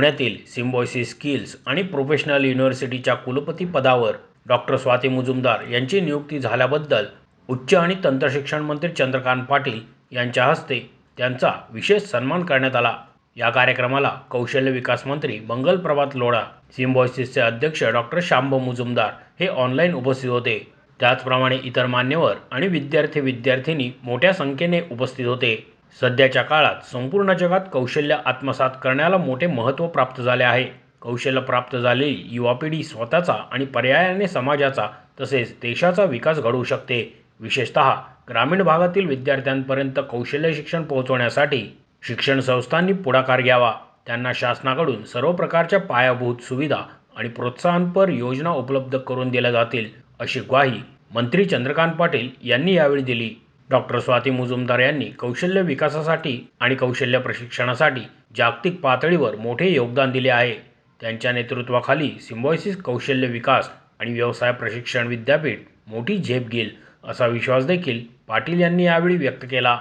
पुण्यातील symbiosis skills आणि professional युनिव्हर्सिटीच्या कुलपती पदावर डॉक्टर स्वाती मुजुमदार यांची नियुक्ती झाल्याबद्दल उच्च आणि तंत्रशिक्षण मंत्री चंद्रकांत पाटील यांच्या हस्ते त्यांचा विशेष सन्मान करण्यात आला। या कार्यक्रमाला कौशल्य विकास मंत्री मंगल प्रभात लोढा, सिम्बायोसिसचे अध्यक्ष डॉक्टर शांभव मुजुमदार हे ऑनलाईन उपस्थित होते। त्याचप्रमाणे इतर मान्यवर आणि विद्यार्थी-विद्यार्थिनी मोठ्या संख्येने उपस्थित होते। सध्याच्या काळात संपूर्ण जगात कौशल्य आत्मसात करण्याला मोठे महत्त्व प्राप्त झाले आहे। कौशल्य प्राप्त झालेली युवा पिढी स्वतःचा आणि पर्यायाने समाजाचा तसेच देशाचा विकास घडवू शकते। विशेषतः ग्रामीण भागातील विद्यार्थ्यांपर्यंत कौशल्य शिक्षण पोहोचवण्यासाठी शिक्षण संस्थांनी पुढाकार घ्यावा। त्यांना शासनाकडून सर्व प्रकारच्या पायाभूत सुविधा आणि प्रोत्साहनपर योजना उपलब्ध करून दिल्या जातील, अशी ग्वाही मंत्री चंद्रकांत पाटील यांनी यावेळी दिली। डॉक्टर स्वाती मुजुमदार यांनी कौशल्य विकासासाठी आणि कौशल्य प्रशिक्षणासाठी जागतिक पातळीवर मोठे योगदान दिले आहे। त्यांच्या नेतृत्वाखाली सिम्बायोसिस कौशल्य विकास आणि व्यवसाय प्रशिक्षण विद्यापीठ मोठी झेप घेईल, असा विश्वास देखील पाटील यांनी यावेळी व्यक्त केला।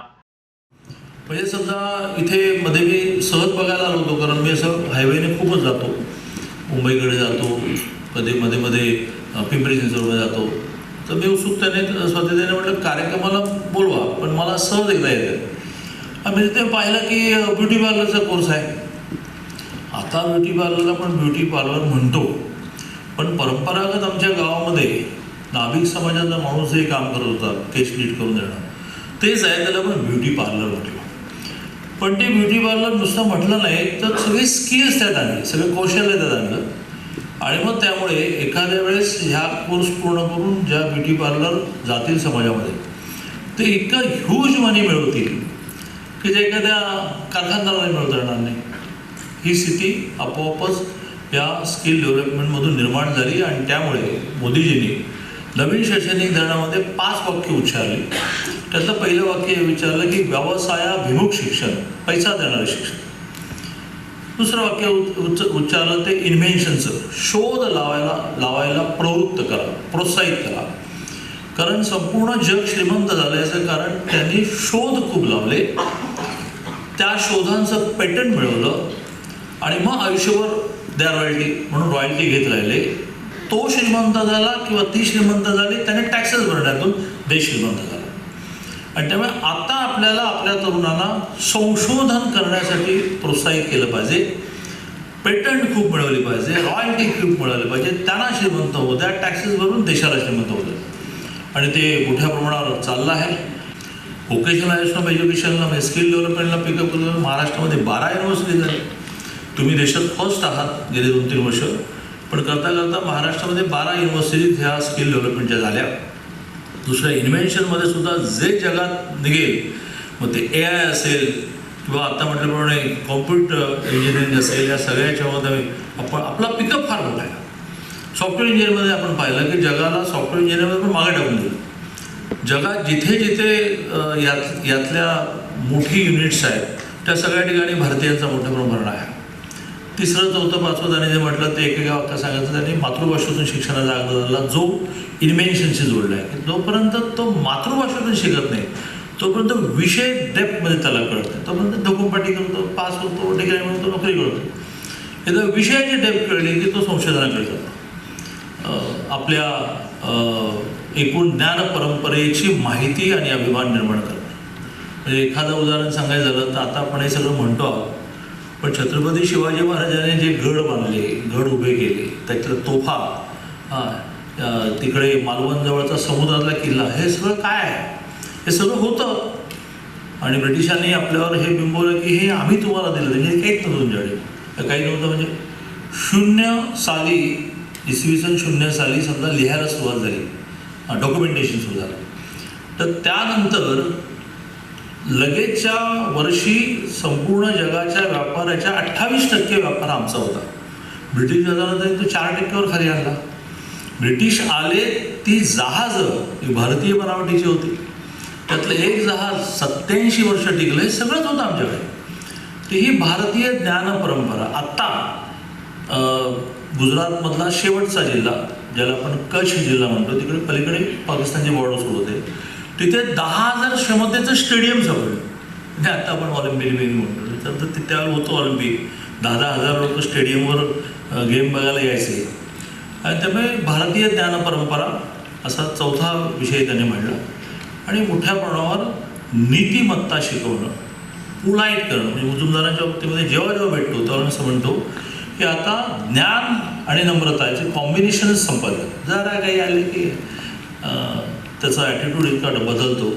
म्हणजे समजा इथे मध्ये मी सहज बघायला आलो होतो, कारण मी असं हायवेने खूपच जातो, मुंबईकडे जातो, कधी मध्ये पिंपरी चिंचवडमध्ये जातो, तर मी उत्सुकतेने स्वातीने म्हटलं कार्यक्रमाला बोलवा, पण मला सहज एकदा येतं। आम्ही तिथे पाहिलं की ब्युटी पार्लरचा कोर्स आहे। आता ब्युटी पार्लरला पण ब्युटी पार्लर म्हणतो, पण परंपरागत आमच्या गावामध्ये नाभिक समाजाचा माणूस जे काम करत होता, केस नीट करून देणं, तेच आहे, त्याला पण ब्युटी पार्लर म्हटलं। पण ते ब्युटी पार्लर नुसतं म्हटलं नाही, तर सगळे स्किल्स त्यात आणले, सगळे कौशल्य त्यात आणलं, आणि मग त्यामुळे एखाद्या वेळेस ह्या कोर्स पूर्ण करून ज्या ब्युटी पार्लर जातील समाजामध्ये, ते इतकं ह्यूज मनी मिळवतील की जे एखाद्या कारखानदाराला मिळवता येणार नाही। ही स्थिती आपोआपच या स्किल डेव्हलपमेंटमधून निर्माण झाली, आणि त्यामुळे मोदीजींनी नवीन शैक्षणिक धोरणामध्ये 5 वाक्य उच्चारली। त्यातलं पहिलं वाक्य हे विचारलं की व्यवसायाभिमुख शिक्षण, पैसा देणारं शिक्षण। दुसरं वाक्य उच्चारलं ते इन्व्हेन्शनचं, शोध लावायला प्रवृत्त करा, प्रोत्साहित करा, कारण संपूर्ण जग श्रीमंत झालं याचं कारण त्यांनी शोध खूप लावले, त्या शोधांचं पेटंट मिळवलं, आणि मग आयुष्यभर द्या रॉयल्टी म्हणून रॉयल्टी घेत राहिले। तो श्रीमंत झाला किंवा ती श्रीमंत झाली, त्याने टॅक्सेस भरण्यातून देश श्रीमंत झाला। आणि त्यामुळे आता आपल्याला आपल्या तरुणांना संशोधन करण्यासाठी प्रोत्साहित केलं पाहिजे, पेटंट खूप मिळवली पाहिजे, रॉयल्टी खूप मिळवली पाहिजे, त्यांना श्रीमंत होऊ द्या, टॅक्सेस भरून देशाला श्रीमंत होऊ द्या, आणि ते मोठ्या प्रमाणावर चाललं आहे। व्होकेशनल एज्युकेशनला, स्किल डेव्हलपमेंटला पिकअप करून महाराष्ट्रामध्ये 12 युनिव्हर्सिटी झाली। तुम्ही देशात फर्स्ट आहात गेले 2-3 वर्ष, पण करता करता महाराष्ट्रामध्ये 12 युनिव्हर्सिटीज ह्या स्किल डेव्हलपमेंटच्या झाल्या। दुसऱ्या इन्व्हेन्शनमध्ये सुद्धा जे जगात निघेल, मग ते AI असेल किंवा आता म्हटल्याप्रमाणे कॉम्प्युटर इंजिनिअरिंग असेल, या सगळ्याच्यामध्ये आपला पिकअप फार मोठा आहे। सॉफ्टवेअर इंजिनिअरमध्ये आपण पाहिलं की जगाला सॉफ्टवेअर इंजिनिअरमध्ये पण मागे टाकून दिलं। जगात जिथे जिथे यातल्या मोठी युनिट्स आहेत, त्या सगळ्या ठिकाणी भारतीयांचा मोठा प्रमाण आहे। तिसरं, चौथं, पाचवं त्याने जे म्हटलं ते एकेका वाक्यात सांगायचं, त्यांनी मातृभाषेतून शिक्षणाचा आग्रह जो इन्व्हेन्शनशी जोडला आहे, जोपर्यंत तो मातृभाषेतून शिकत नाही, तोपर्यंत विषय डेप्थमध्ये त्याला कळत नाही, तोपर्यंत ढोकूपाटी करतो, पास करतो, ठिकाणी म्हणतो, नोकरी करतो। एकदा विषयाची डेप्थ कळली की तो संशोधनाकडे जातो। आपल्या एकूण ज्ञान परंपरेची माहिती आणि अभिमान निर्माण करणं। म्हणजे एखादं उदाहरण सांगायचं झालं तर आता आपण हे सगळं म्हणतो आहोत, पण छत्रपती शिवाजी महाराजांनी जे गड बांधले, गड उभे केले, त्यातल्या तोफा, तिकडे मालवणजवळचा समुद्रातला किल्ला, हे सगळं काय आहे? हे सगळं होतं, आणि ब्रिटिशांनी आपल्यावर हे बिंबवलं की हे आम्ही तुम्हाला दिलं, म्हणजे काहीच नव्हतं तुमच्याकडे, काही नव्हतं। म्हणजे 0 साली, इसवी सन 0 साली समजा लिहायला सुरुवात झाली, डॉक्युमेंटेशन सुरू झालं, तर त्यानंतर लगेचच्या वर्षी संपूर्ण जगाच्या व्यापाराच्या 28% व्यापार आमचा होता। ब्रिटिश आल्यानंतर तो 4%वर खाली आणला। ब्रिटिश आले, ती जहाजं भारतीय बनावटीची होती, त्यातलं एक जहाज 87 वर्ष टिकलं, हे सगळंच होतं आमच्याकडे। तर ही भारतीय ज्ञान परंपरा आत्ता गुजरातमधला शेवटचा जिल्हा, ज्याला आपण कच्छ जिल्हा म्हणतो, तिकडे पलीकडे पाकिस्तानचे बॉर्डर सुरू होते, तिथे 10,000 क्षमतेचं स्टेडियम सापडलं, म्हणजे आता आपण ऑलिम्पिक म्हणतो, तर त्यावेळेला होतं ऑलिम्पिक, 10,000 लोक स्टेडियमवर गेम बघायला यायचे. आणि त्यामुळे भारतीय ज्ञान परंपरा असा चौथा विषय त्यांनी मांडला. आणि मोठ्या प्रमाणावर नीतिमत्ता शिकवणं, पोलाईट करणं. म्हणजे मुजुमदारांच्या बाबतीमध्ये जेव्हा भेटतो तेव्हा मी असं म्हणतो की आता ज्ञान आणि नम्रता याचे कॉम्बिनेशनच संपलं. जरा काही आले की त्याचा ॲटिट्यूड इतका बदलतो.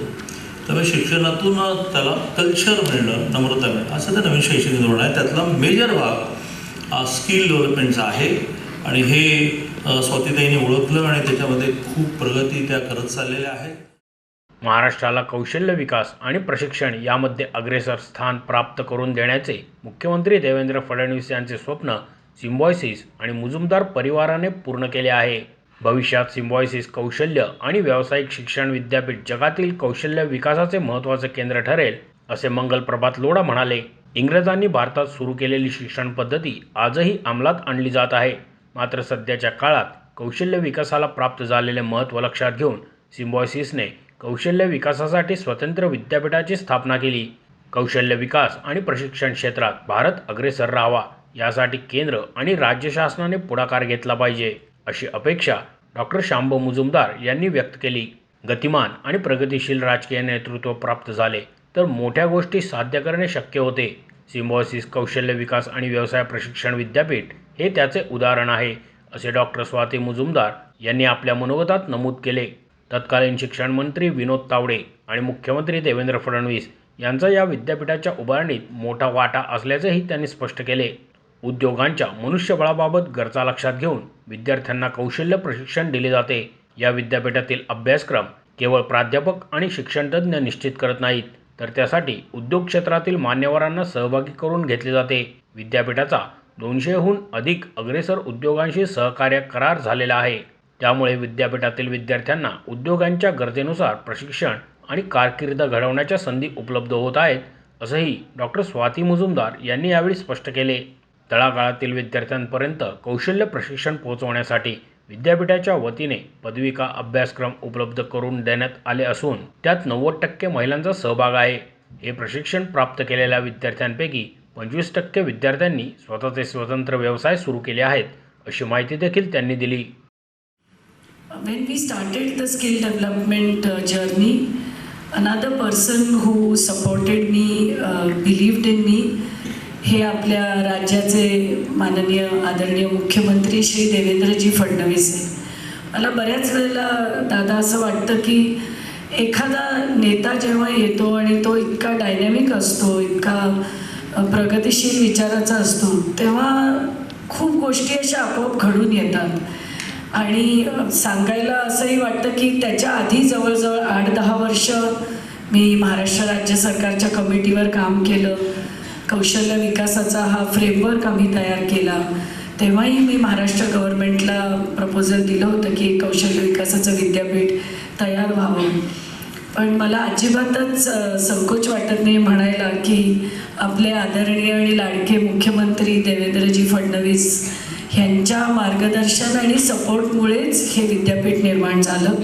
त्यामुळे शिक्षणातून त्याला कल्चर मिळणं, नम्रता मिळणं असं तर नवीन शैक्षणिक धोरण आहे. त्यातला मेजर भाग स्किल डेव्हलपमेंटचा आहे. आणि हे स्वातीताईंनी ओळखलं आणि त्याच्यामध्ये खूप प्रगती त्या करत चाललेल्या आहेत. महाराष्ट्राला कौशल्य विकास आणि प्रशिक्षण यामध्ये अग्रेसर स्थान प्राप्त करून देण्याचे मुख्यमंत्री देवेंद्र फडणवीस यांचे स्वप्न सिम्बायोसिस आणि मुजुमदार परिवाराने पूर्ण केले आहे. भविष्यात सिम्बायोसिस कौशल्य आणि व्यावसायिक शिक्षण विद्यापीठ जगातील कौशल्य विकासाचे महत्त्वाचे केंद्र ठरेल, असे मंगल प्रभात लोढा म्हणाले. इंग्रजांनी भारतात सुरू केलेली शिक्षण पद्धती आजही अंमलात आणली जात आहे. मात्र सध्याच्या काळात कौशल्य विकासाला प्राप्त झालेले महत्त्व लक्षात घेऊन सिम्बायोसिसने कौशल्य विकासासाठी स्वतंत्र विद्यापीठाची स्थापना केली. कौशल्य विकास आणि प्रशिक्षण क्षेत्रात भारत अग्रेसर राहावा यासाठी केंद्र आणि राज्य शासनाने पुढाकार घेतला पाहिजे, अशी अपेक्षा डॉक्टर शांभव मुजुमदार यांनी व्यक्त केली. गतिमान आणि प्रगतिशील राजकीय नेतृत्व प्राप्त झाले तर मोठ्या गोष्टी साध्य करणे शक्य होते. सिम्बायोसिस कौशल्य विकास आणि व्यवसाय प्रशिक्षण विद्यापीठ हे त्याचे उदाहरण आहे, असे डॉक्टर स्वाती मुजुमदार यांनी आपल्या मनोगतात नमूद केले. तत्कालीन शिक्षण मंत्री विनोद तावडे आणि मुख्यमंत्री देवेंद्र फडणवीस यांचा या विद्यापीठाच्या उभारणीत मोठा वाटा असल्याचेही त्यांनी स्पष्ट केले. उद्योगांच्या मनुष्यबळाबाबत गरजा लक्षात घेऊन विद्यार्थ्यांना कौशल्य प्रशिक्षण दिले जाते. या विद्यापीठातील अभ्यासक्रम केवळ प्राध्यापक आणि शिक्षणतज्ज्ञ निश्चित करत नाहीत, तर त्यासाठी उद्योग क्षेत्रातील मान्यवरांना सहभागी करून घेतले जाते. विद्यापीठाचा 200हून अधिक अग्रेसर उद्योगांशी सहकार्य करार झालेला आहे. त्यामुळे विद्यापीठातील विद्यार्थ्यांना उद्योगांच्या गरजेनुसार प्रशिक्षण आणि कारकीर्द घडवण्याच्या संधी उपलब्ध होत आहेत, असंही डॉक्टर स्वाती मुजुमदार यांनी यावेळी स्पष्ट केले. तळागाळातील विद्यार्थ्यांपर्यंत कौशल्य प्रशिक्षण पोहोचवण्यासाठी विद्यापीठाच्या वतीने पदविका अभ्यासक्रम उपलब्ध करून देण्यात आले असून त्यात 90% महिलांचा सहभाग आहे. हे प्रशिक्षण प्राप्त केलेल्या विद्यार्थ्यांपैकी 25% विद्यार्थ्यांनी स्वतःचे स्वतंत्र व्यवसाय सुरू केले आहेत, अशी माहिती देखील त्यांनी दिली. When we started the skill development journey, another person who supported me, believed in me, हे आपल्या राज्याचे माननीय आदरणीय मुख्यमंत्री श्री देवेंद्रजी फडणवीस आहे. मला बऱ्याच वेळेला दादा असं वाटतं की एखादा नेता जेव्हा येतो आणि तो इतका डायनॅमिक असतो, इतका प्रगतिशील विचाराचा असतो, तेव्हा खूप गोष्टी अशा आपोआप घडून येतात. आणि सांगायला असंही वाटतं की त्याच्या आधी जवळजवळ 8-10 वर्ष मी महाराष्ट्र राज्य सरकारच्या कमिटीवर काम केलं. कौशल्य विकासाचा हा फ्रेमवर्क आम्ही तयार केला. तेव्हाही मी महाराष्ट्र गव्हर्नमेंटला प्रपोजल दिलं होतं की कौशल्य विकासाचं विद्यापीठ तयार व्हावं. पण मला अजिबातच संकोच वाटत नाही म्हणायला की आपले आदरणीय आणि लाडके मुख्यमंत्री देवेंद्रजी फडणवीस ह्यांच्या मार्गदर्शन आणि सपोर्टमुळेच हे विद्यापीठ निर्माण झालं.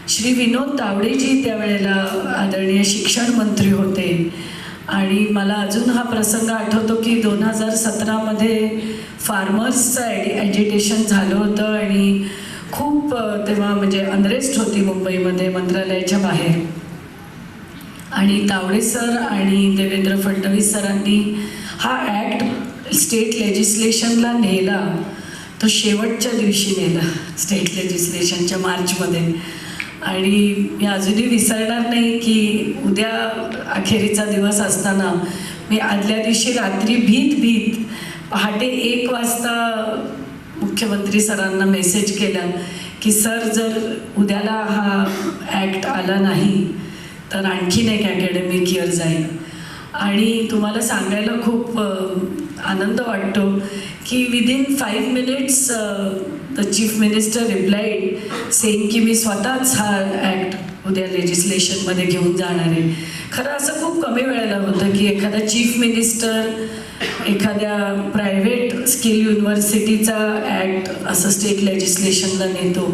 श्री विनोद तावडेजी त्यावेळेला आदरणीय शिक्षण मंत्री होते. आणि मला अजून हा प्रसंग आठवतो की 2017मध्ये फार्मर्सचं ॲजिटेशन झालं होतं आणि खूप तेव्हा म्हणजे अनरेस्ट होती मुंबईमध्ये मंत्रालयाच्या बाहेर. आणि तावडे सर आणि देवेंद्र फडणवीस सरांनी हा ॲक्ट स्टेट लेजिस्लेशनला नेला. तो शेवटच्या दिवशी नेला स्टेट लेजिस्लेशनच्या मार्चमध्ये. आणि मी अजूनही विसरणार नाही की उद्या अखेरीचा दिवस असताना मी आदल्या दिवशी रात्री भीत पहाटे 1 वाजता मुख्यमंत्री सरांना मेसेज केला की सर जर उद्याला हा ॲक्ट आला नाही तर आणखीन एक ॲकॅडमिक इयर जाईल. आणि तुम्हाला सांगायला खूप आनंद वाटतो की within 5 minutes the chief minister replied saying की मी स्वतःच हा ॲक्ट उद्या लेजिस्लेशनमध्ये घेऊन जाणार आहे. खरं असं खूप कमी वेळेला होतं की एखादा चीफ मिनिस्टर एखाद्या प्रायव्हेट स्किल युनिव्हर्सिटीचा ॲक्ट असं स्टेट लेजिस्लेशनला नेतो.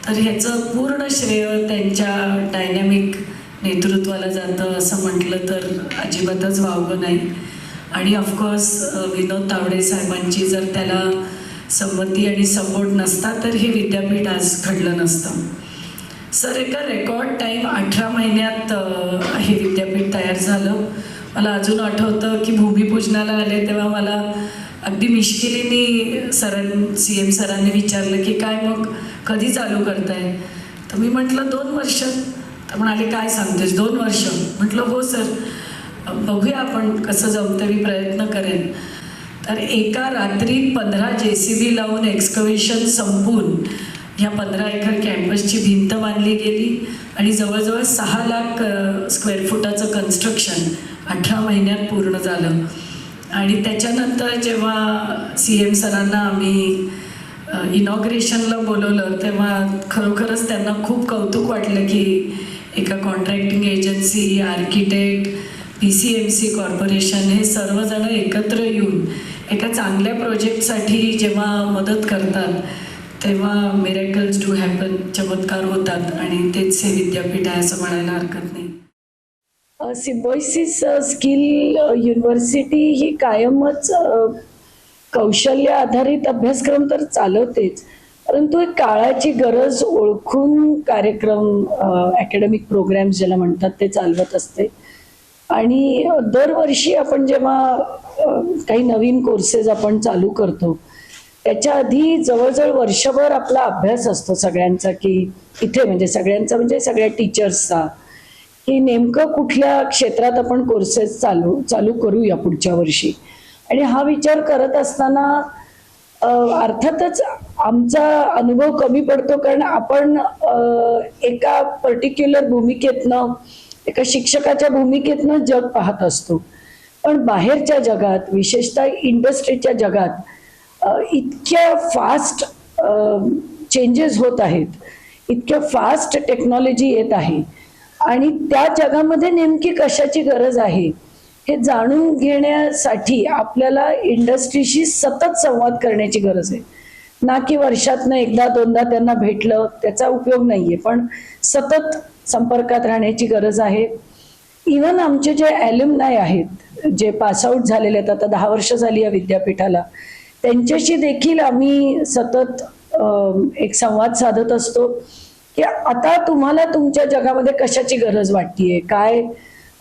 तर ह्याचं पूर्ण श्रेय त्यांच्या डायनॅमिक नेतृत्वाला जातं असं म्हटलं तर अजिबातच वावगं नाही. आणि ऑफकोर्स विनोद तावडे साहेबांची जर त्याला संमती आणि सपोर्ट नसता तर हे विद्यापीठ आज घडलं नसतं. सर, एका रेकॉर्ड टाईम 18 महिन्यात हे विद्यापीठ तयार झालं. मला अजून आठवतं की भूमिपूजनाला आले तेव्हा मला अगदी मिश्किलीने CM सरांनी विचारलं की काय मग कधी चालू करताय? तर मी म्हटलं 2 वर्ष. तर म्हणाले काय सांगतेस 2 वर्ष? म्हटलं हो सर, बघूया आपण कसं जमतं, मी प्रयत्न करेन. तर एका रात्रीत 15 JCB लावून एक्सकव्हेशन संपून ह्या 15 एकर कॅम्पसची भिंत बांधली गेली आणि जवळजवळ 6 लाख स्क्वेअर फुटाचं कन्स्ट्रक्शन 18 महिन्यात पूर्ण झालं. आणि त्याच्यानंतर जेव्हा CM सरांना आम्ही इनॉग्रेशनला बोलवलं तेव्हा खरोखरच त्यांना खूप कौतुक वाटलं की एका contracting agency, architect, PCMC corporation हे सर्वजण एकत्र येऊन एका चांगल्या प्रोजेक्टसाठी जेव्हा मदत करतात तेव्हा मिरेकल्स डू हॅपन, चमत्कार होतात. आणि तेच हे विद्यापीठ आहे असं म्हणायला हरकत नाही. सिम्बॉयसिस स्किल युनिव्हर्सिटी ही कायमच कौशल्य आधारित अभ्यासक्रम तर चालवतेच, परंतु एक काळाची गरज ओळखून कार्यक्रम, अकॅडमिक प्रोग्रॅम्स ज्याला म्हणतात ते चालवत असते. आणि दरवर्षी आपण जेव्हा काही नवीन कोर्सेस आपण चालू करतो त्याच्या आधी जवळजवळ वर्षभर आपला अभ्यास असतो सगळ्यांचा, की इथे म्हणजे सगळ्यांचा म्हणजे सगळ्या टीचर्सचा, की नेमकं कुठल्या क्षेत्रात आपण कोर्सेस चालू करूया पुढच्या वर्षी. आणि हा विचार करत असताना अर्थातच आमचा अनुभव कमी पडतो, कारण आपण एका पर्टिक्युलर भूमिकेतनं, एका शिक्षकाच्या भूमिकेतनं जग पाहत असतो. पण बाहेरच्या जगात, विशेषतः इंडस्ट्रीच्या जगात इतक्या फास्ट चेंजेस होत आहेत, इतक्या फास्ट टेक्नॉलॉजी येत आहे आणि त्या जगामध्ये नेमकी कशाची गरज आहे हे जाणून घेण्यासाठी आपल्याला इंडस्ट्रीशी सतत संवाद करण्याची गरज आहे. ना की वर्षातनं एकदा दोनदा त्यांना भेटलं त्याचा उपयोग नाहीये, पण सतत संपर्कात राहण्याची गरज आहे. इव्हन आमचे जे ॲल्युमनाय आहेत, जे पासआउट झालेले आहेत, आता 10 वर्ष झाली या विद्यापीठाला, त्यांच्याशी देखील आम्ही सतत एक संवाद साधत असतो की आता तुम्हाला तुमच्या जगामध्ये कशाची गरज वाटतेय, काय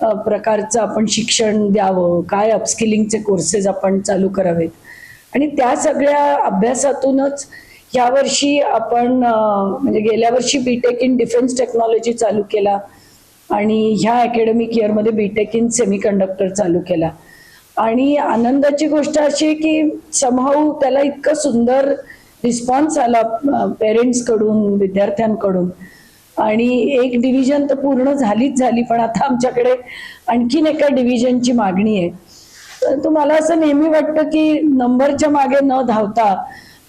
प्रकारचं आपण शिक्षण द्यावं, काय अपस्किलिंगचे कोर्सेस आपण चालू करावेत. आणि त्या सगळ्या अभ्यासातूनच यावर्षी आपण म्हणजे गेल्या वर्षी बीटेक इन डिफेन्स टेक्नॉलॉजी चालू केला आणि ह्या अकॅडमिक इयरमध्ये बीटेक इन सेमीकंडक्टर चालू केला. आणि आनंदाची गोष्ट अशी आहे की समहाऊ त्याला इतकं सुंदर रिस्पॉन्स आला पेरेंट्सकडून, विद्यार्थ्यांकडून. आणि एक डिव्हिजन तर पूर्ण झाली, पण आता आमच्याकडे आणखीन एका डिव्हिजनची मागणी आहे. तर मला असं नेहमी वाटतं की नंबरच्या मागे न धावता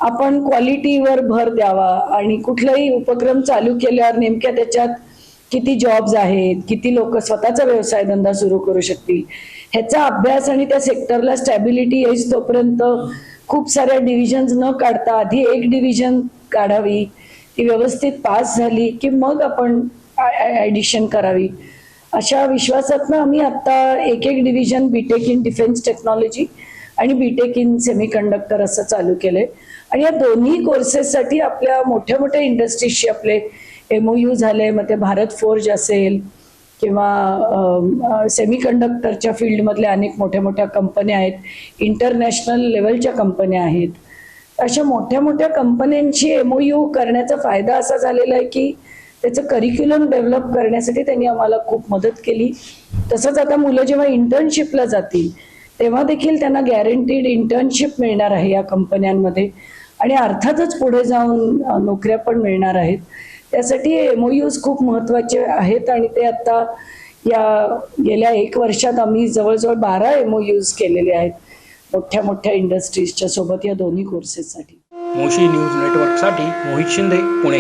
आपण क्वालिटीवर भर द्यावा आणि कुठलाही उपक्रम चालू केल्यावर नेमक्या त्याच्यात किती जॉब्स आहेत, किती लोक स्वतःचा व्यवसाय धंदा सुरू करू शकतील ह्याचा अभ्यास आणि त्या सेक्टरला स्टॅबिलिटी येईल तोपर्यंत खूप साऱ्या डिव्हिजन्स न काढता आधी एक डिव्हिजन काढावी, ती व्यवस्थित पास झाली की मग आपण ॲडिशन करावी. अशा विश्वासातनं आम्ही आता एक division BTech in defence technology आणि बीटेक इन सेमीकंडक्टर असं चालू केलंय. आणि या दोन्ही कोर्सेससाठी आपल्या मोठ्या मोठ्या इंडस्ट्रीजशी आपले MOU झाले, मग ते भारत फोर्ज असेल किंवा सेमीकंडक्टरच्या फील्डमधल्या अनेक मोठ्या मोठ्या कंपन्या आहेत, इंटरनॅशनल लेवलच्या कंपन्या आहेत. अशा मोठ्या मोठ्या कंपन्यांशी MOU करण्याचा फायदा असा झालेला आहे की त्याचं करिक्युलम डेव्हलप करण्यासाठी त्यांनी आम्हाला खूप मदत केली. तसंच आता मुलं जेव्हा इंटर्नशिपला जातील तेव्हा देखील त्यांना गॅरंटीड इंटर्नशिप मिळणार आहे या कंपन्यांमध्ये आणि अर्थातच पुढे जाऊन नोकऱ्या पण मिळणार आहेत. त्यासाठी MOUs खूप महत्त्वाचे आहेत आणि ते आता या गेल्या 1 वर्षात आम्ही जवळजवळ 12 MOUs केलेले आहेत मोठ्या मोठ्या इंडस्ट्रीजच्या सोबत या दोन्ही कोर्सेससाठी. मोशी न्यूज नेटवर्कसाठी मोहित शिंदे, पुणे.